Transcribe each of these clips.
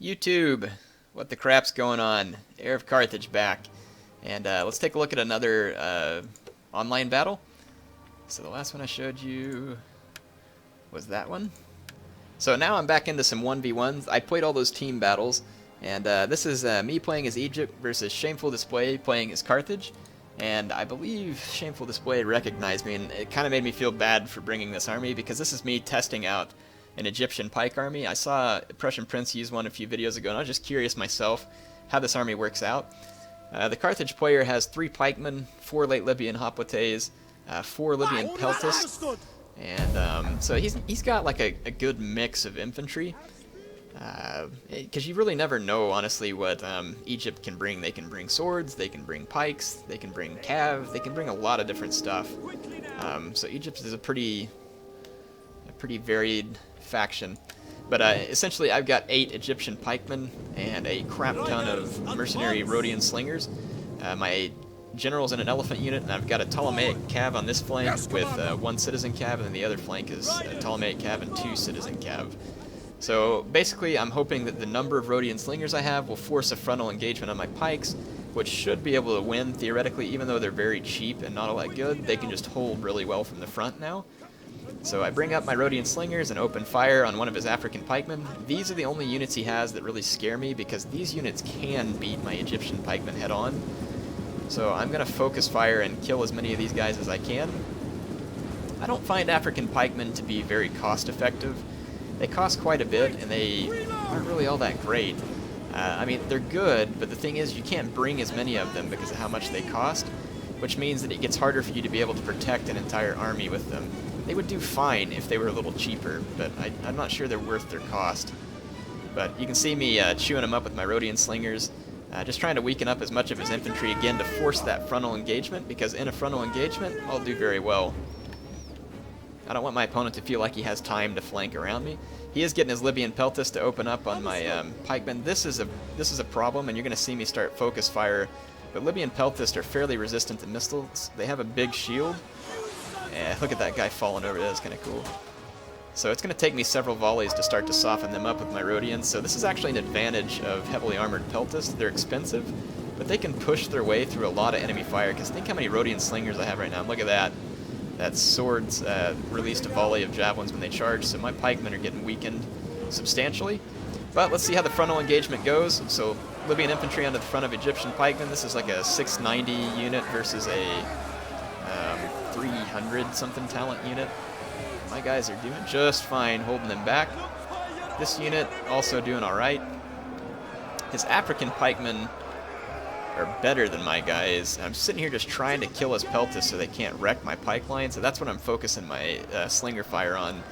YouTube, what the crap's going on? HeirofCarthage back. And let's take a look at another online battle. So the last one I showed you was that one. So now I'm back into some 1v1s. I played all those team battles. And this is me playing as Egypt versus Shameful Display playing as Carthage. And I believe Shameful Display recognized me, and it kind of made me feel bad for bringing this army, because this is me testing out an Egyptian Pike army. I saw Prussian Prince use one a few videos ago, and I was just curious myself how this army works out. The Carthage player has 3 pikemen, 4 late Libyan hoplites, 4 Libyan peltasts, and so he's got like a good mix of infantry. Because you really never know, honestly, what Egypt can bring. They can bring swords, they can bring pikes, they can bring cav, they can bring a lot of different stuff. So Egypt is a pretty varied faction. But essentially, I've got 8 Egyptian pikemen and a crap ton of mercenary Rhodian slingers. My general's in an elephant unit, and I've got a Ptolemaic cav on this flank with 1 citizen cav, and then the other flank is a Ptolemaic cav and 2 citizen cav. So basically, I'm hoping that the number of Rhodian slingers I have will force a frontal engagement on my pikes, which should be able to win, theoretically, even though they're very cheap and not all that good. They can just hold really well from the front now. So I bring up my Rhodian slingers and open fire on one of his African pikemen. These are the only units he has that really scare me, because these units can beat my Egyptian pikemen head on. So I'm going to focus fire and kill as many of these guys as I can. I don't find African pikemen to be very cost effective. They cost quite a bit, and they aren't really all that great. I mean, they're good, but the thing is, you can't bring as many of them because of how much they cost, which means that it gets harder for you to be able to protect an entire army with them. They would do fine if they were a little cheaper, but I'm not sure they're worth their cost. But you can see me chewing them up with my Rhodian slingers, just trying to weaken up as much of his infantry again to force that frontal engagement, because in a frontal engagement, I'll do very well. I don't want my opponent to feel like he has time to flank around me. He is getting his Libyan peltast to open up on my pikemen. This is a problem, and you're going to see me start focus fire. But Libyan peltasts are fairly resistant to missiles. They have a big shield. And look at that guy falling over. That's kind of cool. So it's going to take me several volleys to start to soften them up with my Rhodians. So this is actually an advantage of heavily armored peltasts. They're expensive, but they can push their way through a lot of enemy fire. Because think how many Rhodian slingers I have right now. Look at that. That swords released a volley of javelins when they charge, so my pikemen are getting weakened substantially. But let's see how the frontal engagement goes. So Libyan infantry onto the front of Egyptian pikemen. This is like a 690 unit versus a 300 something talent unit. My guys are doing just fine holding them back. This unit also doing alright. His African pikemen are better than my guys. I'm sitting here just trying to kill his peltasts so they can't wreck my pike line, so that's what I'm focusing my slinger fire on.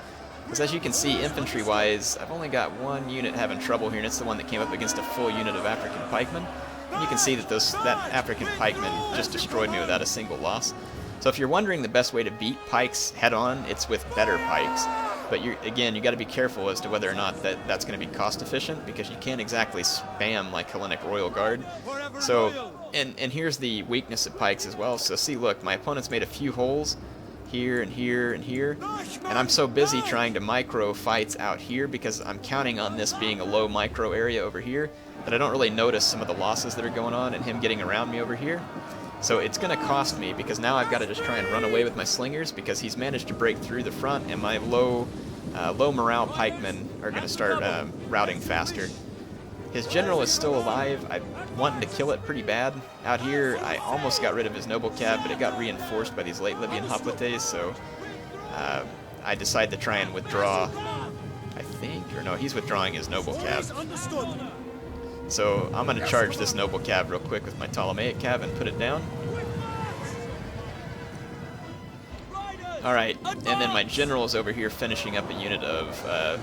Because as you can see, infantry-wise, I've only got 1 unit having trouble here, and it's the one that came up against a full unit of African pikemen. And you can see that that African pikeman just destroyed me without a single loss. So if you're wondering the best way to beat pikes head-on, it's with better pikes. But again, you got to be careful as to whether or not that's going to be cost efficient, because you can't exactly spam like Hellenic Royal Guard. So, and here's the weakness of pikes as well. So see, look, my opponent's made a few holes here and here and here, and I'm so busy trying to micro fights out here because I'm counting on this being a low micro area over here that I don't really notice some of the losses that are going on and him getting around me over here. So it's going to cost me, because now I've got to just try and run away with my slingers, because he's managed to break through the front, and my low morale pikemen are going to start routing faster. His general is still alive. I'm wanting to kill it pretty bad. Out here, I almost got rid of his noble cav, but it got reinforced by these late Libyan hoplites, so I decided to try and withdraw, I think, or no, he's withdrawing his noble cav. So I'm going to charge this noble cav real quick with my Ptolemaic cav and put it down. Alright, and then my general is over here finishing up a unit of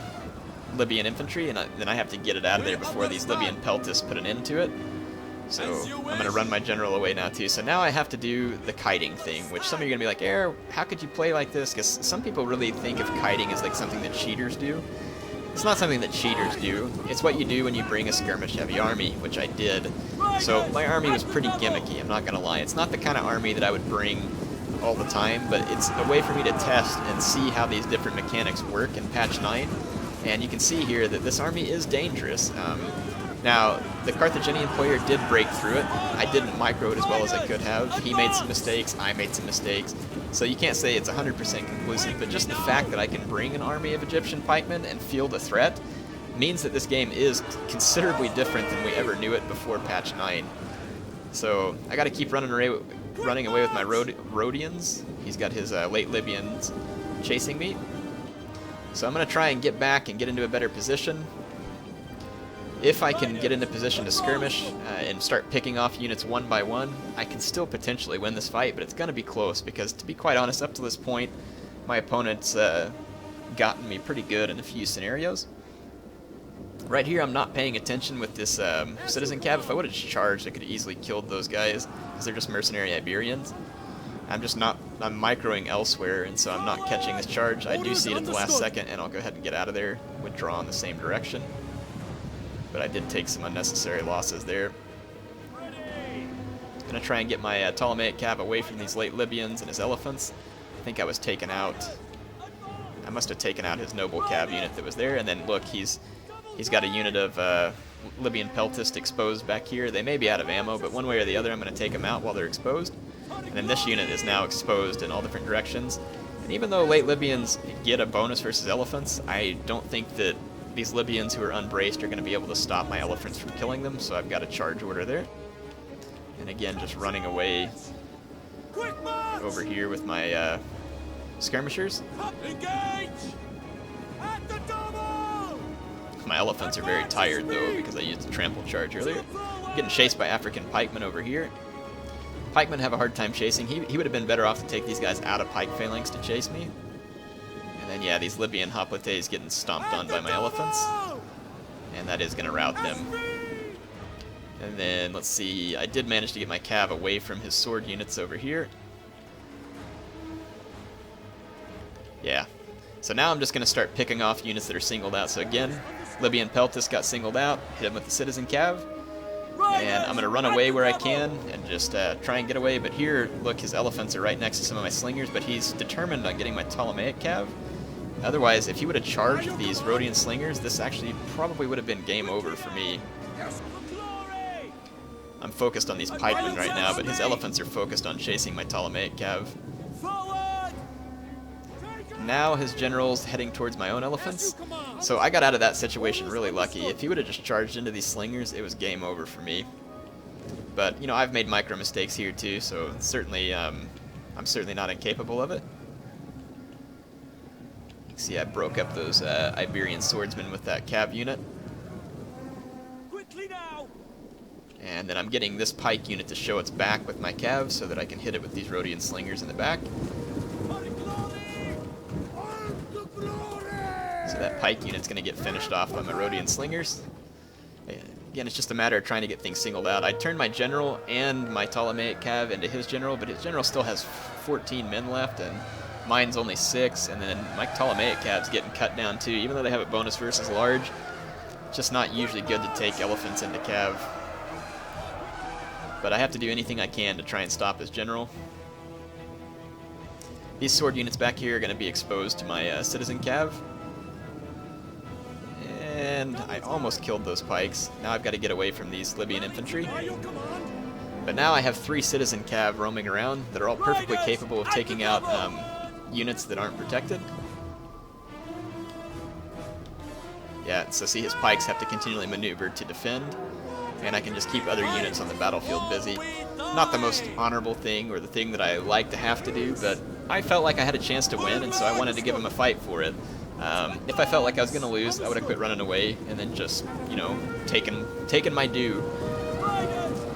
Libyan infantry, and then I have to get it out of there before these Libyan peltasts put an end to it. So I'm going to run my general away now too. So now I have to do the kiting thing, which some of you are going to be like, Air, how could you play like this? Because some people really think of kiting as like something that cheaters do. It's not something that cheaters do. It's what you do when you bring a skirmish-heavy army, which I did. So my army was pretty gimmicky, I'm not going to lie. It's not the kind of army that I would bring all the time, but it's a way for me to test and see how these different mechanics work in patch 9. And you can see here that this army is dangerous. Now, the Carthaginian player did break through it. I didn't micro it as well as I could have. He made some mistakes, I made some mistakes. So you can't say it's 100% conclusive, but just the fact that I can bring an army of Egyptian pikemen and field a threat means that this game is considerably different than we ever knew it before patch 9. So I got to keep running away with my Rhodians. He's got his late Libyans chasing me. So I'm going to try and get back and get into a better position. If I can get into position to skirmish and start picking off units one by one, I can still potentially win this fight, but it's going to be close because, to be quite honest, up to this point, my opponent's gotten me pretty good in a few scenarios. Right here, I'm not paying attention with this citizen cav. If I would have just charged, I could have easily killed those guys because they're just mercenary Iberians. I'm microing elsewhere, and so I'm not catching this charge. I do see it at the last second, and I'll go ahead and get out of there, withdraw in the same direction. But I did take some unnecessary losses there. Gonna try and get my Ptolemaic cav away from these late Libyans and his elephants. I think I was taken out. I must have taken out his noble cav unit that was there, and then look, he's got a unit of Libyan peltist exposed back here. They may be out of ammo, but one way or the other, I'm going to take them out while they're exposed. And then this unit is now exposed in all different directions. And even though late Libyans get a bonus versus elephants, I don't think that these Libyans who are unbraced are going to be able to stop my elephants from killing them, so I've got a charge order there. And again, just running away over here with my skirmishers. My elephants are very tired, though, because I used a trample charge earlier. I'm getting chased by African pikemen over here. Pikemen have a hard time chasing. He would have been better off to take these guys out of pike phalanx to chase me. And then, yeah, these Libyan hoplites getting stomped on by my elephants. And that is going to rout them. And then, let's see, I did manage to get my cav away from his sword units over here. Yeah. So now I'm just going to start picking off units that are singled out. So again, Libyan peltist got singled out, hit him with the citizen cav. And I'm going to run away where I can and just try and get away. But here, look, his elephants are right next to some of my slingers, but he's determined on getting my Ptolemaic cav. Otherwise, if he would have charged these Rhodian slingers, this actually probably would have been game over for me. I'm focused on these pikemen right now, but his elephants are focused on chasing my Ptolemaic cav. Now his general's heading towards my own elephants. So I got out of that situation really lucky. If he would have just charged into these slingers, it was game over for me. But, you know, I've made micro mistakes here too, so certainly, I'm certainly not incapable of it. You can see I broke up those Iberian swordsmen with that cav unit. And then I'm getting this pike unit to show its back with my cav so that I can hit it with these Rhodian slingers in the back. So that pike unit's going to get finished off by my Rhodian slingers. Again, it's just a matter of trying to get things singled out. I turned my general and my Ptolemaic cav into his general, but his general still has 14 men left, and mine's only 6, and then my Ptolemaic cav's getting cut down too. Even though they have a bonus versus large, it's just not usually good to take elephants into cav. But I have to do anything I can to try and stop his general. These sword units back here are going to be exposed to my citizen cav. And I almost killed those pikes. Now I've got to get away from these Libyan infantry. But now I have 3 citizen cav roaming around that are all perfectly capable of taking out units that aren't protected. Yeah, so see, his pikes have to continually maneuver to defend. And I can just keep other units on the battlefield busy. Not the most honorable thing or the thing that I like to have to do, but I felt like I had a chance to win, and so I wanted to give him a fight for it. If I felt like I was going to lose, I would have quit running away and then just, you know, taken my due.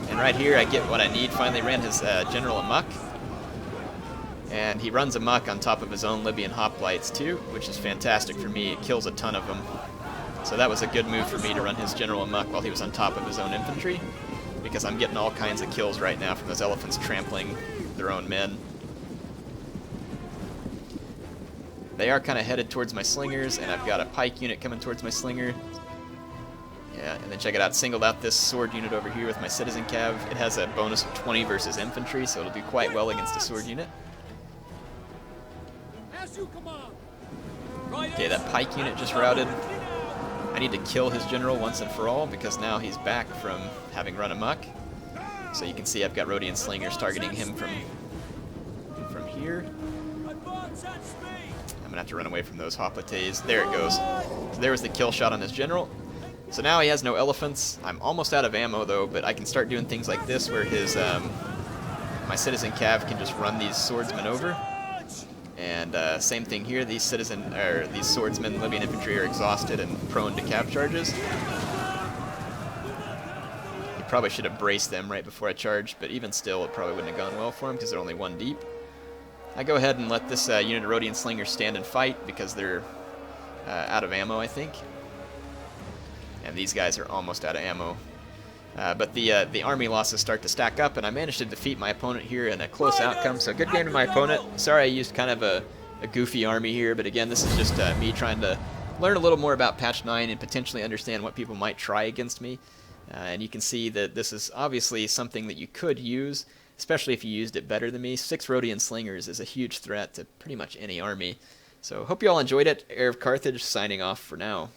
And right here I get what I need. Finally ran his general amok. And he runs amok on top of his own Libyan hoplites too, which is fantastic for me. It kills a ton of them. So that was a good move for me to run his general amok while he was on top of his own infantry, because I'm getting all kinds of kills right now from those elephants trampling their own men. They are kind of headed towards my slingers, and I've got a pike unit coming towards my slinger. Yeah, and then check it out, singled out this sword unit over here with my citizen cav. It has a bonus of 20 versus infantry, so it'll do quite well against a sword unit. As you command. Okay, that pike unit just routed. I need to kill his general once and for all because now he's back from having run amok. So you can see I've got Rhodian slingers targeting him from here. I'm gonna have to run away from those hoplites. There it goes. So there was the kill shot on his general. So now he has no elephants. I'm almost out of ammo though, but I can start doing things like this where his my citizen cav can just run these swordsmen over. And same thing here. These swordsmen, Libyan infantry, are exhausted and prone to cav charges. You probably should have braced them right before I charged, but even still, it probably wouldn't have gone well for him because they're only one deep. I go ahead and let this unit of Rhodian slingers stand and fight because they're out of ammo, I think. And these guys are almost out of ammo. But the army losses start to stack up, and I managed to defeat my opponent here in a close outcome. So good game to my opponent. Sorry I used kind of a goofy army here, but again, this is just me trying to learn a little more about patch 9 and potentially understand what people might try against me. And you can see that this is obviously something that you could use, especially if you used it better than me. 6 Rhodian slingers is a huge threat to pretty much any army. So hope you all enjoyed it. HeirofCarthage signing off for now.